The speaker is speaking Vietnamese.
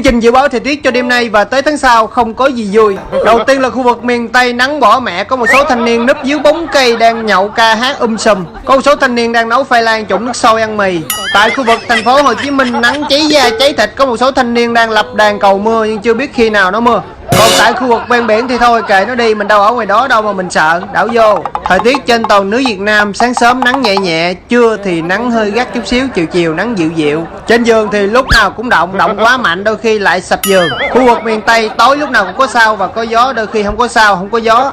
Chương trình dự báo thời tiết cho đêm nay và tới tháng sau không có gì vui. Đầu tiên là khu vực miền Tây nắng bỏ mẹ, có một số thanh niên núp dưới bóng cây đang nhậu ca hát sùm. Có một số thanh niên đang nấu khoai lang trụng nước sôi ăn mì. Tại khu vực thành phố Hồ Chí Minh nắng cháy da cháy thịt, có một số thanh niên đang lập đàn cầu mưa nhưng chưa biết khi nào nó mưa. Còn tại khu vực ven biển thì thôi kệ nó đi, mình đâu ở ngoài đó đâu mà mình sợ, đảo vô. Thời tiết trên toàn nước Việt Nam, sáng sớm nắng nhẹ nhẹ, trưa thì nắng hơi gắt chút xíu, chiều chiều nắng dịu dịu. Trên giường thì lúc nào cũng động quá mạnh đôi khi lại sập giường. Khu vực miền Tây tối lúc nào cũng có sao và có gió, đôi khi không có sao không có gió.